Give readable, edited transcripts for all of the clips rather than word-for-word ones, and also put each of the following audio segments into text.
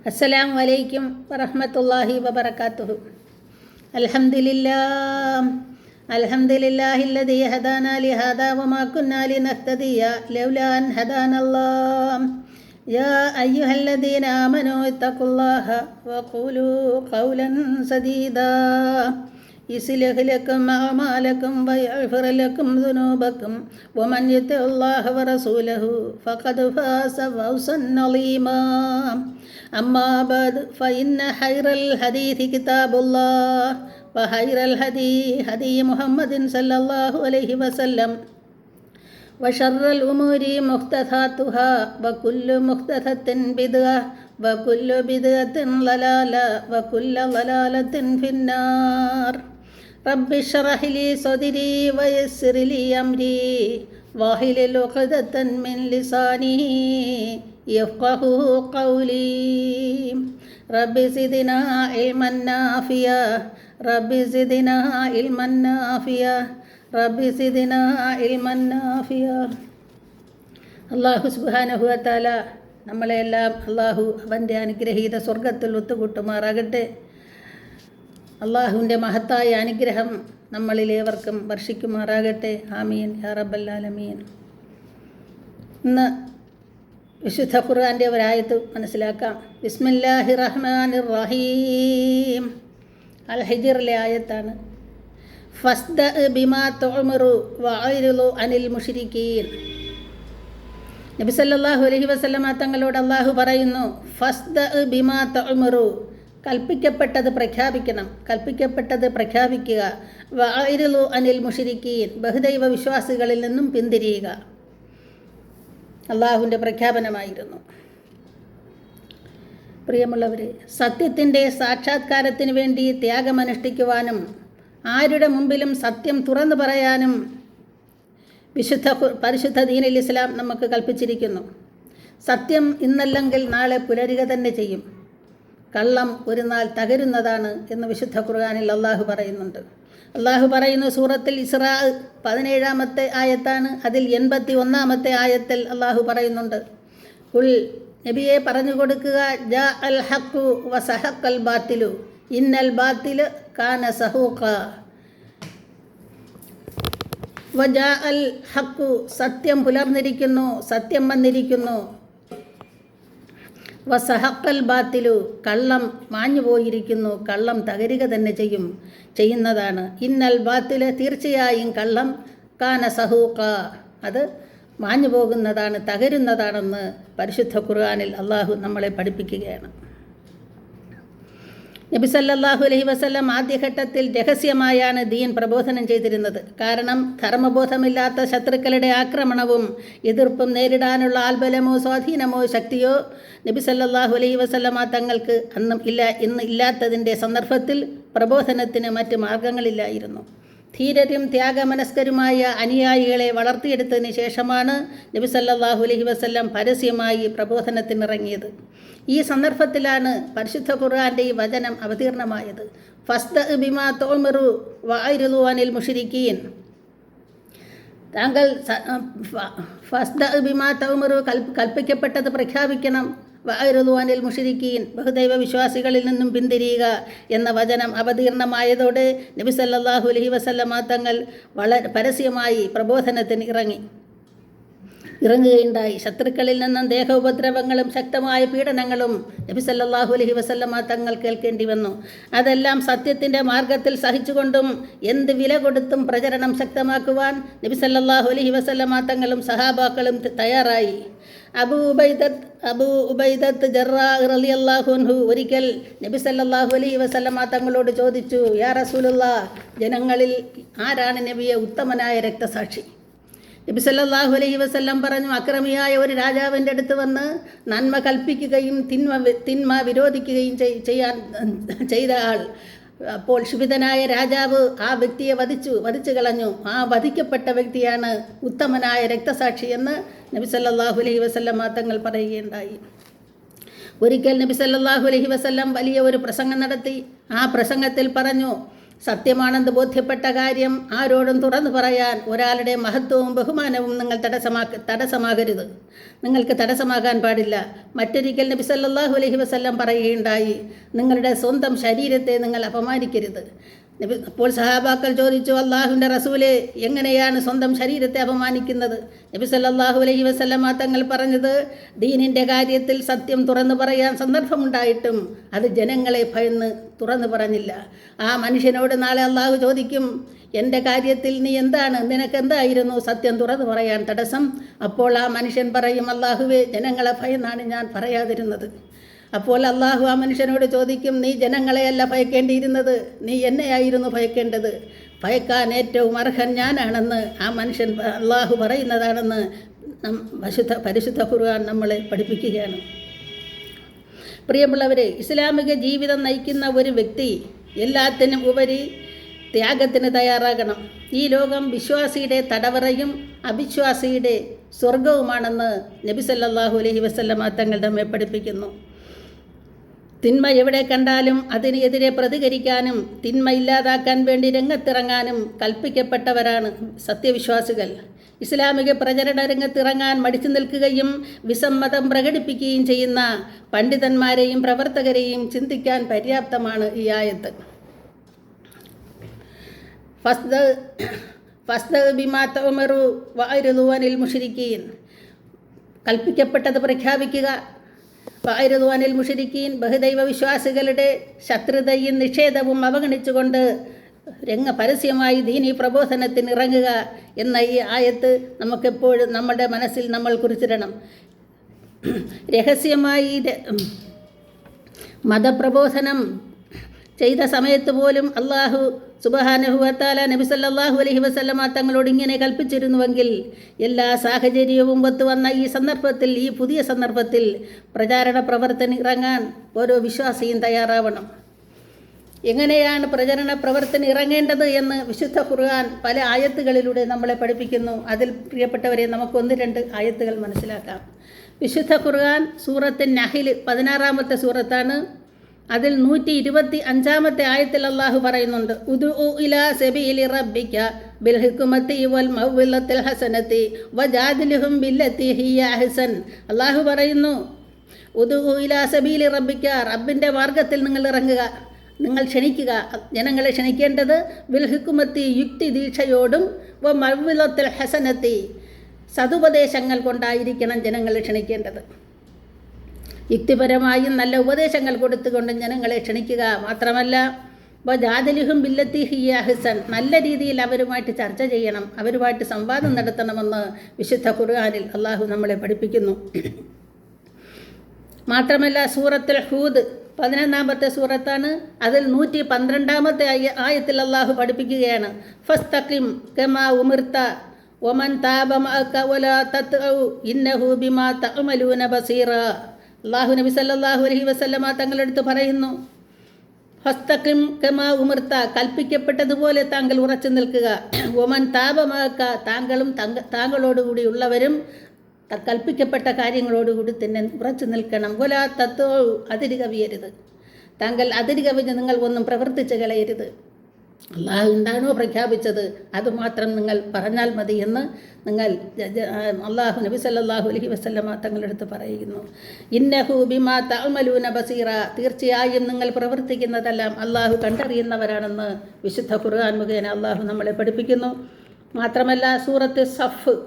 അസ്സലാമു അലൈക്കും വറഹ്മത്തുള്ളാഹി വബറകാതുഹു. അൽഹംദുലില്ലാഹില്ലദീ ഹദാനാ ലിഹാദാ വമാ കുന്നാ ലിനഹ്തദിയ ലൗലാ അൻ ഹദാനല്ലാഹ്. യാ അയ്യുഹല്ലദീന ആമനൂ ഇത്തഖുല്ലാഹ വഖൂലൂ ഖൗലൻ സദീദാ യുസ്ലിഹ് ലക്കും അഅമാലക്കും വയഗ്ഫിർ ലക്കും ദുനൂബക്കും വമൻ യുതിഉല്ലാഹ വറസൂലഹു ഫഖദ് ഫാസ ഫൗസൻ അളീമാ. അമ്മാ ബഅദ് ഫഇന്ന ഖൈറൽ ഹദീഥി കിതാബുല്ലാഹ് വഖൈറൽ ഹദീ ഹദീ മുഹമ്മദിൻ സല്ലല്ലാഹു അലൈഹി വസല്ലം വശർറൽ ഉമൂരി മുഹ്തസാതുഹാ വകുല്ലു മുഹ്തസത്തിൻ ബിദ്അ വകുല്ലു ബിദ്അത്തിൻ ളലാല വകുല്ലു ളലാലത്തിൻ ഫിന്നാർ. റബ്ബി ഇശ്റഹ് ലി സദ്രി വയസ്സിർ ലി അംരി വഹ്ലുൽ ഉഖ്ദതൻ മിൻ ലിസാനി യഫ്ഖഹു ഖൗലി. റബ്ബി സിദ്നാ ഇൽമൻ നാഫിയ റബ്ബി സിദ്നാ ഇൽമൻ നാഫിയ റബ്ബി സിദ്നാ ഇൽമൻ നാഫിയ. അല്ലാഹു സുബ്ഹാനഹു വ തആല നമ്മളെല്ലാം അല്ലാഹു അവൻ്റെ അനുഗ്രഹീത സ്വർഗത്തിൽ ഒത്തുകൂട്ടുമാറാകട്ടെ. അള്ളാഹുവിൻ്റെ മഹത്തായ അനുഗ്രഹം നമ്മളിലേവർക്കും വർഷിക്കുമാറാകട്ടെ. ആമീൻ യാ റബ്ബൽ ആലമീൻ. ഇന്ന് വിശുദ്ധ ഖുർആൻ്റെ ഒരായത്ത് മനസ്സിലാക്കാം. ബിസ്മില്ലാഹിർ റഹ്മാനിർ റഹീം. അൽ ഹിജ്റിലെ ആയത്താണ്. ഫസ്ദ ബിമാ തുഅ്മറു വഅരിളു അനിൽ മുശ്രിക്കീൻ. നബി സല്ലല്ലാഹു അലൈഹി വസല്ലമ തങ്ങളോട് അള്ളാഹു പറയുന്നു, ഫസ്ദ ബിമാ തുഅ്മറു, കൽപ്പിക്കപ്പെട്ടത് പ്രഖ്യാപിക്കണം, കൽപ്പിക്കപ്പെട്ടത് പ്രഖ്യാപിക്കുക. വഅരിളു അനിൽ മുശ്രിക്കീൻ, ബഹുദൈവ വിശ്വാസികളിൽ നിന്നും പിന്തിരിയുക. അള്ളാഹുവിൻ്റെ പ്രഖ്യാപനമായിരുന്നു. പ്രിയമുള്ളവരെ, സത്യത്തിൻ്റെ സാക്ഷാത്കാരത്തിന് വേണ്ടി ത്യാഗമനുഷ്ഠിക്കുവാനും ആരുടെ മുമ്പിലും സത്യം തുറന്നു പറയാനും പരിശുദ്ധ ദീനുൽ ഇസ്ലാം നമുക്ക് കൽപ്പിച്ചിരിക്കുന്നു. സത്യം ഇന്നല്ലെങ്കിൽ നാളെ പുലരുക തന്നെ ചെയ്യും. കള്ളം ഒരു നാൾ തകരുന്നതാണ് എന്ന് വിശുദ്ധ ഖുർആനിൽ അള്ളാഹു പറയുന്നുണ്ട്. അള്ളാഹു പറയുന്നു സൂറത്തുൽ ഇസ്രാ 17-ാമത്തെ ആയത്താണ്. അതിൽ 81-ാമത്തെ ആയത്തിൽ അള്ളാഹു പറയുന്നുണ്ട്, ഖുൽ, നബിയെ പറഞ്ഞു കൊടുക്കുക, ജാ അൽ ഹഖു വസഹഖൽ ബാത്തിലു ഇന്നൽ ബാത്തില കാന സഹൂഖ. വജാ അൽ ഹഖു, സത്യം പുലർന്നിരിക്കുന്നു, സത്യം വന്നിരിക്കുന്നു. വസഹഖൽ ബാത്തിലു, കള്ളം മാഞ്ഞു പോയിരിക്കുന്നു, കള്ളം തകരുക തന്നെ ചെയ്യുന്നതാണ്. ഇന്നൽ ബാത്തില്, തീർച്ചയായും കള്ളം, കാന സഹൂഖ, അത് മാഞ്ഞു പോകുന്നതാണ്, തകരുന്നതാണെന്ന് പരിശുദ്ധ ഖുർആനിൽ അള്ളാഹു നമ്മളെ പഠിപ്പിക്കുകയാണ്. നബി സല്ലല്ലാഹു അലൈഹി വസല്ലം ആദ്യഘട്ടത്തിൽ രഹസ്യമായാണ് ദീൻ പ്രബോധനം ചെയ്തിരുന്നത്. കാരണം ധർമ്മബോധമില്ലാത്ത ശത്രുക്കളുടെ ആക്രമണവും എതിർപ്പും നേരിടാനുള്ള ആൽബലമോ സ്വാധീനമോ ശക്തിയോ നബി സല്ലല്ലാഹു അലൈഹി വസല്ലമ തങ്ങൾക്ക് ഇന്ന് ഇല്ലാത്തതിൻ്റെ സന്ദർഭത്തിൽ പ്രബോധനത്തിന് മറ്റ് മാർഗങ്ങളില്ലായിരുന്നു. ധീരരും ത്യാഗമനസ്കരുമായ അനുയായികളെ വളർത്തിയെടുത്തതിന് ശേഷമാണ് നബി സല്ലല്ലാഹു അലൈഹി വസല്ലം പരസ്യമായി പ്രബോധനത്തിനിറങ്ങിയത്. ഈ സന്ദർഭത്തിലാണ് പരിശുദ്ധ ഖുർആൻ്റെ ഈ വചനം അവതീർണമായത്. ഫസ്ദ ബിമാ തുഅ്മറു വഅരിളു അനിൽ മുശ്രിക്കീൻ. താങ്കൾ ഫസ്ദ ബിമാ തുഅ്മറു, കൽപ്പിക്കപ്പെട്ടത് പ്രഖ്യാപിക്കണം. വഅരിളു അനിൽ മുശ്രിക്കീൻ, ബഹുദൈവ വിശ്വാസികളിൽ നിന്നും പിന്തിരിയുക എന്ന വചനം അവതീർണമായതോടെ നബി സല്ലല്ലാഹു അലൈഹി വസല്ലമ തങ്ങൾ പരസ്യമായി പ്രബോധനത്തിന് ഇറങ്ങുകയുണ്ടായി. ശത്രുക്കളിൽ നിന്നും ദേഹോപദ്രവങ്ങളും ശക്തമായ പീഡനങ്ങളും നബി സല്ലല്ലാഹു അലൈഹി വസല്ലമ തങ്ങൾ കേൾക്കേണ്ടി വന്നു. അതെല്ലാം സത്യത്തിൻ്റെ മാർഗത്തിൽ സഹിച്ചുകൊണ്ടും എന്ത് വില കൊടുത്തും പ്രചരണം ശക്തമാക്കുവാൻ നബി സല്ലല്ലാഹു അലൈഹി വസല്ലമ തങ്ങളും സഹാബാക്കളും തയ്യാറായി. അബൂ ഉബൈദത്ത് ജർറാഹ് റളിയല്ലാഹു അൻഹു ഒരിക്കൽ നബി സല്ലല്ലാഹു അലൈഹി വസല്ലമ തങ്ങളോട് ചോദിച്ചു, യാ റസൂലുള്ളാഹ്, ജനങ്ങളിൽ ആരാണ് നബിയെ ഉത്തമനായ രക്തസാക്ഷി? നബി സല്ലല്ലാഹു അലൈഹി വസല്ലം പറഞ്ഞു, അക്രമിയായ ഒരു രാജാവിൻ്റെ അടുത്ത് വന്ന് നന്മ കൽപ്പിക്കുകയും തിന്മ വിരോധിക്കുകയും ചെയ്ത ആൾ. അപ്പോൾ ക്ഷുഭിതനായ രാജാവ് ആ വ്യക്തിയെ വധിച്ചു കളഞ്ഞു. ആ വധിക്കപ്പെട്ട വ്യക്തിയാണ് ഉത്തമനായ രക്തസാക്ഷി എന്ന് നബി സല്ലല്ലാഹു അലൈഹി വസല്ലം തങ്ങൾ പറയുകയുണ്ടായി. ഒരിക്കൽ നബി സല്ലല്ലാഹു അലൈഹി വസല്ലം വലിയ ഒരു പ്രസംഗം നടത്തി. ആ പ്രസംഗത്തിൽ പറഞ്ഞു, സത്യമാണെന്ന് ബോധ്യപ്പെട്ട കാര്യം ആരോടും തുറന്നു പറയാൻ ഒരാളുടെ മഹത്വവും ബഹുമാനവും നിങ്ങൾ തടസ്സമാകരുത്, നിങ്ങൾക്ക് തടസ്സമാകാൻ പാടില്ല. മറ്റൊരിക്കൽ നബി സല്ലല്ലാഹു അലൈഹി വസല്ലം പറയുകയുണ്ടായി, നിങ്ങളുടെ സ്വന്തം ശരീരത്തെ നിങ്ങൾ അപമാനിക്കരുത്. അപ്പോൾ സഹാബാക്കൾ ചോദിച്ചു, അള്ളാഹുവിൻ്റെ റസൂലെ, എങ്ങനെയാണ് സ്വന്തം ശരീരത്തെ അപമാനിക്കുന്നത്? നബി സല്ലല്ലാഹു അലൈഹി വസല്ലമ തങ്ങൾ പറഞ്ഞത്, ദീനിൻ്റെ കാര്യത്തിൽ സത്യം തുറന്നു പറയാൻ സന്ദർഭമുണ്ടായിട്ടും അത് ജനങ്ങളെ ഭയന്ന് തുറന്നു പറഞ്ഞില്ല. ആ മനുഷ്യനോട് നാളെ അള്ളാഹു ചോദിക്കും, എൻ്റെ കാര്യത്തിൽ നിനക്കെന്തായിരുന്നു സത്യം തുറന്നു പറയാൻ തടസ്സം? അപ്പോൾ ആ മനുഷ്യൻ പറയും, അള്ളാഹുവേ, ജനങ്ങളെ ഭയന്നാണ് ഞാൻ പറയാതിരുന്നത്. അപ്പോൾ അള്ളാഹു ആ മനുഷ്യനോട് ചോദിക്കും, നീ ജനങ്ങളെയല്ല ഭയക്കേണ്ടിയിരുന്നത്, നീ എന്നെയായിരുന്നു ഭയക്കേണ്ടത്. ഭയക്കാൻ ഏറ്റവും അർഹൻ ഞാനാണെന്ന് ആ മനുഷ്യൻ അള്ളാഹു പറയുന്നതാണെന്ന് പരിശുദ്ധ ഖുർആൻ നമ്മളെ പഠിപ്പിക്കുകയാണ്. പ്രിയമുള്ളവരെ, ഇസ്ലാമിക ജീവിതം നയിക്കുന്ന ഒരു വ്യക്തി എല്ലാത്തിനും ഉപരി ത്യാഗത്തിന് തയ്യാറാകണം. ഈ ലോകം വിശ്വാസിയുടെ തടവറയും അവിശ്വാസിയുടെ സ്വർഗവുമാണെന്ന് നബി സല്ലല്ലാഹു അലൈഹി വസല്ലമ തങ്ങൾ നമ്മെ പഠിപ്പിക്കുന്നു. തിന്മ എവിടെ കണ്ടാലും അതിനെതിരെ പ്രതികരിക്കാനും തിന്മ ഇല്ലാതാക്കാൻ വേണ്ടി രംഗത്തിറങ്ങാനും കൽപ്പിക്കപ്പെട്ടവരാണ് സത്യവിശ്വാസികൾ. ഇസ്ലാമിക പ്രചരണ രംഗത്തിറങ്ങാൻ മടിച്ചു നിൽക്കുകയും വിസമ്മതം പ്രകടിപ്പിക്കുകയും ചെയ്യുന്ന പണ്ഡിതന്മാരെയും പ്രവർത്തകരെയും ചിന്തിക്കാൻ പര്യാപ്തമാണ് ഈ ആയത്ത്. കൽപ്പിക്കപ്പെട്ടത് പ്രഖ്യാപിക്കുക. ഫഅരിദുഅനിൽ മുശ്രിക്കീൻ, ബഹുദൈവ വിശ്വാസികളുടെ ശത്രുതയും നിഷേധവും അവഗണിച്ചുകൊണ്ട് പരസ്യമായി ദീനീ പ്രബോധനത്തിന് ഇറങ്ങുക എന്ന ഈ ആയത്ത് നമുക്കെപ്പോഴും നമ്മുടെ മനസ്സിൽ നമ്മൾ കുറിച്ചിടണം. രഹസ്യമായി മതപ്രബോധനം ചെയ്ത സമയത്ത് പോലും അള്ളാഹു സുബ്ഹാനഹു വ തആല നബി സല്ലല്ലാഹു അലൈഹി വസല്ലമ തങ്ങളോട് ഇങ്ങനെ കൽപ്പിച്ചിരുന്നുവെങ്കിൽ എല്ലാ സാഹചര്യവും ഒത്തുവന്ന ഈ പുതിയ സന്ദർഭത്തിൽ പ്രചാരണ പ്രവർത്തനം ഇറങ്ങാൻ ഓരോ വിശ്വാസിയും തയ്യാറാവണം. എങ്ങനെയാണ് പ്രചരണ പ്രവർത്തനം ഇറങ്ങേണ്ടത് എന്ന് വിശുദ്ധ ഖുർആൻ പല ആയത്തുകളിലൂടെ നമ്മളെ പഠിപ്പിക്കുന്നു. അതിൽ പ്രിയപ്പെട്ടവരെ, നമുക്കൊന്ന് രണ്ട് ആയത്തുകൾ മനസ്സിലാക്കാം. വിശുദ്ധ ഖുർആൻ സൂറത്തുൻ നഹ്ൽ 16-ാമത്തെ സൂറത്താണ്. അതിൽ 125-ാമത്തെ ആയത്തിൽ അള്ളാഹു പറയുന്നുണ്ട്, ഉദ്ഉ ഇലാ സബീലി റബ്ബിക ബിൽ ഹിക്മതി വൽ മൗഇലത്തിൽ ഹസനതി വജാദിലുഹും ബില്ലതി ഹിയ അഹ്സൻ. അള്ളാഹു പറയുന്നു, ഉദ്ഉ ഇലാ സബീലി റബ്ബിക, റബ്ബിൻ്റെ മാർഗത്തിൽ നിങ്ങൾ ഇറങ്ങുക, നിങ്ങൾ ക്ഷണിക്കുക. ജനങ്ങളെ ക്ഷണിക്കേണ്ടത് ബിൽ ഹിക്മതി, യുക്തി ദീക്ഷയോടും, വ മൗഇലത്തിൽ ഹസനതി, സതുപദേശങ്ങൾ കൊണ്ടായിരിക്കണം ജനങ്ങളെ ക്ഷണിക്കേണ്ടത്. യുക്തിപരമായും നല്ല ഉപദേശങ്ങൾ കൊടുത്തുകൊണ്ട് ജനങ്ങളെ ക്ഷണിക്കുക. മാത്രമല്ല വജാദിലുഹും ബില്ലത്തി ഹിയ അഹ്സൻ, നല്ല രീതിയിൽ അവരുമായിട്ട് ചർച്ച ചെയ്യണം, അവരുമായിട്ട് സംവാദം നടത്തണമെന്ന് വിശുദ്ധ ഖുർആനിൽ അള്ളാഹു നമ്മളെ പഠിപ്പിക്കുന്നു. മാത്രമല്ല സൂറത്തുൽ ഹൂദ് 11-ാമത്തെ സൂറത്താണ്. അതിൽ 112-ാമത്തെ ആയത്തിൽ അള്ളാഹു പഠിപ്പിക്കുകയാണ്, ഫസ്തഖിം കമാ ഉമിർത വമൻ താബ മഅക വലാ തത്ഉ ഇന്നഹു ബിമാ തഅമലൂന ബസീറ. അള്ളാഹു നബി സല്ലല്ലാഹു അലൈഹി വസല്ലമ തങ്ങളെടുത്ത് പറയുന്നു, ഫസ്തഖിം കമാ ഉമിർത, കൽപ്പിക്കപ്പെട്ടതുപോലെ താങ്കൾ ഉറച്ചു നിൽക്കുക. വമൻ താബ മഅക, താങ്കളോടുകൂടി ഉള്ളവരും കൽപ്പിക്കപ്പെട്ട കാര്യങ്ങളോടുകൂടി തന്നെ ഉറച്ചു നിൽക്കണം. വലാ തത്ഉ, അതിര് കവിയരുത്, താങ്കൾ അതിര് കവിഞ്ഞ് നിങ്ങൾ ഒന്നും പ്രവർത്തിച്ച് കളയരുത്. അള്ളാഹു എന്താണോ പ്രഖ്യാപിച്ചത് അതുമാത്രം നിങ്ങൾ പറഞ്ഞാൽ മതി എന്ന് അള്ളാഹു നബി സല്ലല്ലാഹു അലൈഹി വസല്ലമ തങ്ങളെടുത്ത് പറയുന്നു. ഇന്നഹു ബിമാ തഅമലൂന ബസീറ, തീർച്ചയായും നിങ്ങൾ പ്രവർത്തിക്കുന്നതെല്ലാം അള്ളാഹു കണ്ടറിയുന്നവരാണെന്ന് വിശുദ്ധ ഖുർആൻ മുഖേന അള്ളാഹു നമ്മളെ പഠിപ്പിക്കുന്നു. മാത്രമല്ല സൂറത്ത് സഫ്,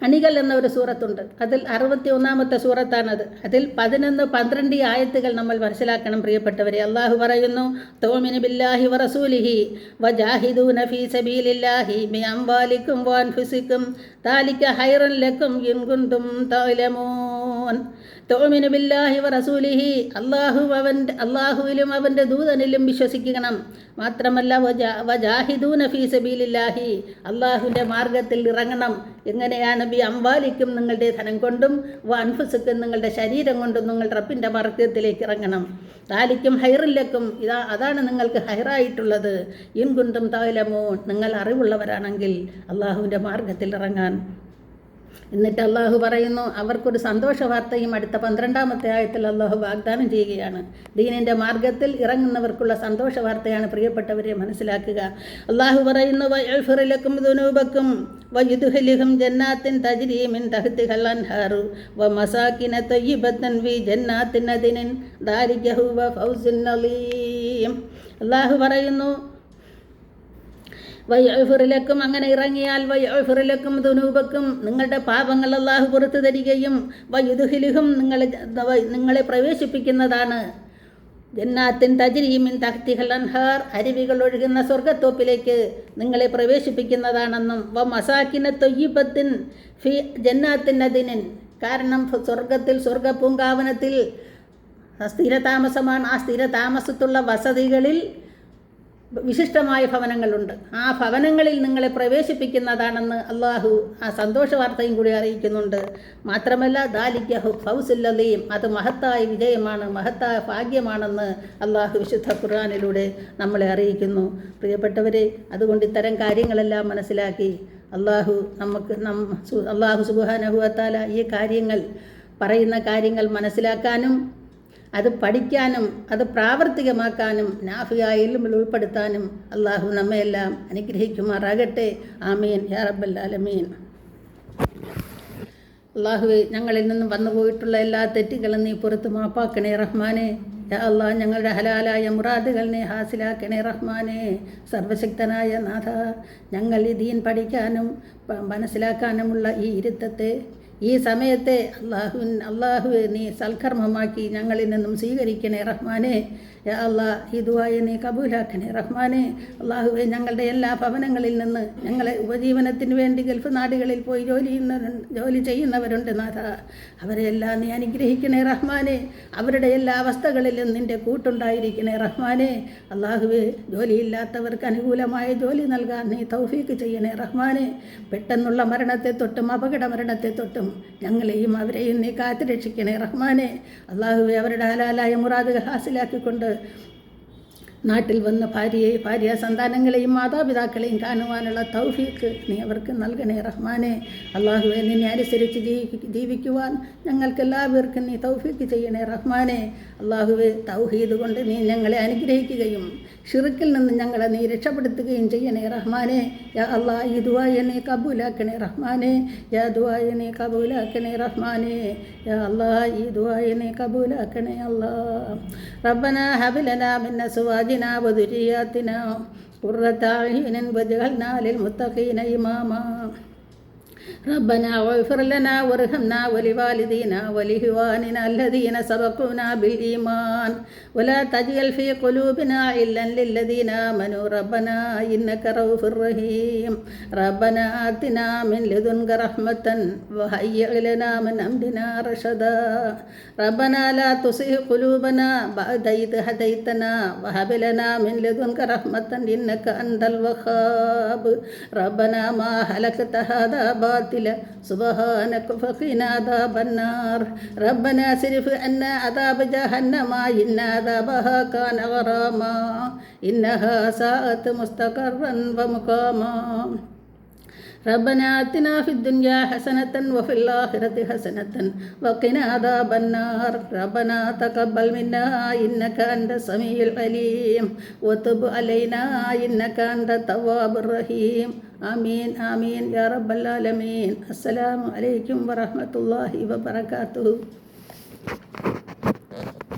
അണികൾ എന്ന ഒരു സൂറത്തുണ്ട്. അതിൽ 61-ാമത്തെ സൂറത്താണത്. അതിൽ 11-12 ആയത്തുകൾ നമ്മൾ മനസ്സിലാക്കണം പ്രിയപ്പെട്ടവരെ. അള്ളാഹു പറയുന്നു, തുഅ്മിനു ബില്ലാഹി വറസൂലിഹി വജാഹിദൂന ഫീ സബീലില്ലാഹി ബിഅംവാലിക്കും വഅൻഫുസിക്കും ദാലിക ഖൈറുൻ ലക്കും ഇൻ കുൻതും തഅലമൂൻ. തുഅ്മിനു ബില്ലാഹി വറസൂലിഹി, അള്ളാഹുവിലും അവൻ്റെ ദൂതനിലും വിശ്വസിക്കണം. മാത്രമല്ല വജാഹിദൂന ഫീ സബീലില്ലാഹി, അള്ളാഹുവിൻ്റെ മാർഗത്തിൽ ഇറങ്ങണം. എങ്ങനെയാണ്? ബി അംവാലിക്കും, നിങ്ങളുടെ ധനം കൊണ്ടും, വ അൻഫുസിക്കും, നിങ്ങളുടെ ശരീരം കൊണ്ടും നിങ്ങൾ റബ്ബിൻ്റെ മാർഗത്തിലേക്ക് ഇറങ്ങണം. ദാലിക്കും ഹൈറുല്ലക്കും, അതാണ് നിങ്ങൾക്ക് ഹൈറായിട്ടുള്ളത്. ഇൻ കുന്തും തഅലമൂൻ, നിങ്ങൾ അറിവുള്ളവരാണെങ്കിൽ അള്ളാഹുവിൻ്റെ മാർഗത്തിൽ ഇറങ്ങാൻ. എന്നിട്ട് അള്ളാഹു പറയുന്നു, അവർക്കൊരു സന്തോഷ വാർത്തയും അടുത്ത 12-ാമത്തെ ആയത്തിൽ അള്ളാഹു വാഗ്ദാനം ചെയ്യുകയാണ്. ദീനിൻ്റെ മാർഗത്തിൽ ഇറങ്ങുന്നവർക്കുള്ള സന്തോഷ വാർത്തയാണ് പ്രിയപ്പെട്ടവരെ, മനസ്സിലാക്കുക. അള്ളാഹു പറയുന്നു, വയഗ്ഫിർ ലക്കും ദുനൂബക്കും വയുദ്ഖിലുഹും ജന്നാത്തിൻ തജ്രി മിൻ തഹ്തിഹൽ അൻഹാറു വമസാകിന തയ്യിബത്തൻ ഫീ ജന്നാത്തിൻ അദ്നിൻ ദാലിക ഹുവ ഫൗസുൻ അളീം. അള്ളാഹു പറയുന്നു, വയഗ്ഫിറുലക്കും, അങ്ങനെ ഇറങ്ങിയാൽ വയഗ്ഫിറുലക്കും ദുനൂബക്കും, നിങ്ങളുടെ പാപങ്ങൾ അള്ളാഹു പുറത്തു തരികയും വയുദ്ഖിലുഹും, നിങ്ങളെ പ്രവേശിപ്പിക്കുന്നതാണ് ജന്നാത്തിൻ തജ്രി മിൻ തഹ്തിഹൽ അൻഹാർ, അരുവികൾ ഒഴുകുന്ന സ്വർഗ്ഗത്തോപ്പിലേക്ക് നിങ്ങളെ പ്രവേശിപ്പിക്കുന്നതാണെന്നും വമസാകിന തയ്യിബത്തിൻ ഫീ ജന്നാത്തിൻ അദ്നിൻ, കാരണം സ്വർഗത്തിൽ സ്വർഗ്ഗപൂങ്കാവനത്തിൽ സ്ഥിരതാമസമാണ്. ആ സ്ഥിരതാമസത്തുള്ള വസതികളിൽ വിശിഷ്ടമായ ഭവനങ്ങളുണ്ട്. ആ ഭവനങ്ങളിൽ നിങ്ങളെ പ്രവേശിപ്പിക്കുന്നതാണെന്ന് അള്ളാഹു ആ സന്തോഷ വാർത്തയും കൂടി അറിയിക്കുന്നുണ്ട്. മാത്രമല്ല ദാലിക ഫൗസുൽ അളീം, അത് മഹത്തായ വിജയമാണ്, മഹത്തായ ഭാഗ്യമാണെന്ന് അള്ളാഹു വിശുദ്ധ ഖുർആനിലൂടെ നമ്മളെ അറിയിക്കുന്നു. പ്രിയപ്പെട്ടവരെ, അതുകൊണ്ട് ഇത്തരം കാര്യങ്ങളെല്ലാം മനസ്സിലാക്കി അള്ളാഹു സുബ്ഹാനഹു വ തആല ഈ കാര്യങ്ങൾ, പറയുന്ന കാര്യങ്ങൾ മനസ്സിലാക്കാനും അത് പഠിക്കാനും അത് പ്രാവർത്തികമാക്കാനും നാഫിയായ ഇൽമിൽ ഉൾപ്പെടുത്താനും അള്ളാഹു നമ്മയെല്ലാം അനുഗ്രഹിക്കുമാറാകട്ടെ. ആമീൻ യാ റബ്ബൽ ആലമീൻ. അള്ളാഹുവേ, ഞങ്ങളിൽ നിന്നും വന്നുപോയിട്ടുള്ള എല്ലാ തെറ്റുകളും നീ പുറത്ത് മാപ്പാക്കണേ റഹ്മാനെ. യാ അള്ളാഹ്, ഞങ്ങളുടെ ഹലാലായ മുറാദുകൾ നീ ഹാസിലാക്കണേ റഹ്മാനെ. സർവശക്തനായ നാഥ, ഞങ്ങൾ ഈ ദീൻ പഠിക്കാനും മനസ്സിലാക്കാനുമുള്ള ഈ ഇരുത്തത്തെ, ഈ സമയത്തെ അള്ളാഹുവെ നീ സൽക്കർമ്മമാക്കി ഞങ്ങളിൽ നിന്നും സ്വീകരിക്കണേ റഹ്മാനെ. യാ അള്ളാഹ്, ഈ ദുആയെ നീ കബൂലാക്കണേ റഹ്മാനെ. അള്ളാഹുവെ, ഞങ്ങളുടെ എല്ലാ ഭവനങ്ങളിൽ നിന്ന് ഞങ്ങളെ ഉപജീവനത്തിന് വേണ്ടി ഗൾഫ് നാടുകളിൽ പോയി ജോലി ചെയ്യുന്നവരുണ്ട് നാഥ, അവരെല്ലാം നീ അനുഗ്രഹിക്കണേ റഹ്മാനെ. അവരുടെ എല്ലാ അവസ്ഥകളിലും നിൻ്റെ കൂട്ടുണ്ടായിരിക്കണേ റഹ്മാനെ. അള്ളാഹുവെ, ജോലിയില്ലാത്തവർക്ക് അനുകൂലമായ ജോലി നൽകാൻ നീ തൗഫീക്ക് ചെയ്യണേ റഹ്മാനെ. പെട്ടെന്നുള്ള മരണത്തെ തൊട്ടും അപകട മരണത്തെ തൊട്ടും ഞങ്ങളെയും അവരെയും നീ കാത്തു രക്ഷിക്കണേ റഹ്മാനെ. അള്ളാഹുവെ, അവരുടെ ഹലാലായ മുറാദുകൾ ഹാസിലാക്കിക്കൊണ്ട് നാട്ടിൽ വന്ന് ഭാര്യ സന്താനങ്ങളെയും മാതാപിതാക്കളെയും കാണുവാനുള്ള തൗഫീക്ക് നീ അവർക്ക് നൽകണേ റഹ്മാനെ. അള്ളാഹുവെ, നിന്നെ അനുസരിച്ച് ജീവിക്കുവാൻ ഞങ്ങൾക്കെല്ലാവർക്കും നീ തൗഫീക്ക് ചെയ്യണേ റഹ്മാനെ. അള്ളാഹുവെ, തൗഹീദ് കൊണ്ട് നീ ഞങ്ങളെ അനുഗ്രഹിക്കുകയും ഷിർക്കിൽ നിന്ന് ഞങ്ങളെ നീ രക്ഷപ്പെടുത്തുകയും ചെയ്യണേ റഹ്മാനെ. യാ അള്ളാഹ്, ഈ ദുആയെ നീ കബൂലാക്കണേ റഹ്മാനെ. യാ ദുആയെ നീ കബൂലാക്കണേ റഹ്മാനെ. യാ അള്ളാഹ്, ഈ ദുആയെ നീ കബൂലാക്കണേ അല്ലാഹ്. റബ്ബനാ ഹബ് ലനാ മിൻ അസ്വാജിനാ വദുരിയാതിനാ ഖുർറത അയ്യുനിൻ വജ്അൽനാ ലിൽ മുത്തഖീന ഇമാമാ. ربنا واغفر لنا وارحمنا ولوالدينا ولإخواننا الذين سبقونا بالإيمان ولا تجعل في قلوبنا غلا للذين آمنوا ربنا إنك رؤوف رحيم. ربنا آتنا من لدنك رحمة وهيئ لنا من أمرنا رشدا. ربنا لا تزغ قلوبنا بعد إذ هديتنا وهب لنا من لدنك رحمة إنك أنت الوهاب. ربنا ما خلقت هذا باطلا سبحانك فقنا عذاب النار. ربنا اصرف عنا عذاب جهنم إن عذابها كان غراما إنها ساءت مستقرا ومقاما. ربنا آتنا في الدنيا حسنة وفي الآخرة حسنة وقنا عذاب النار. ربنا تقبل منا إنك أنت السميع العليم وتب علينا إنك أنت التواب الرحيم. آمين آمين يا رب العالمين. السلام عليكم ورحمة الله وبركاته.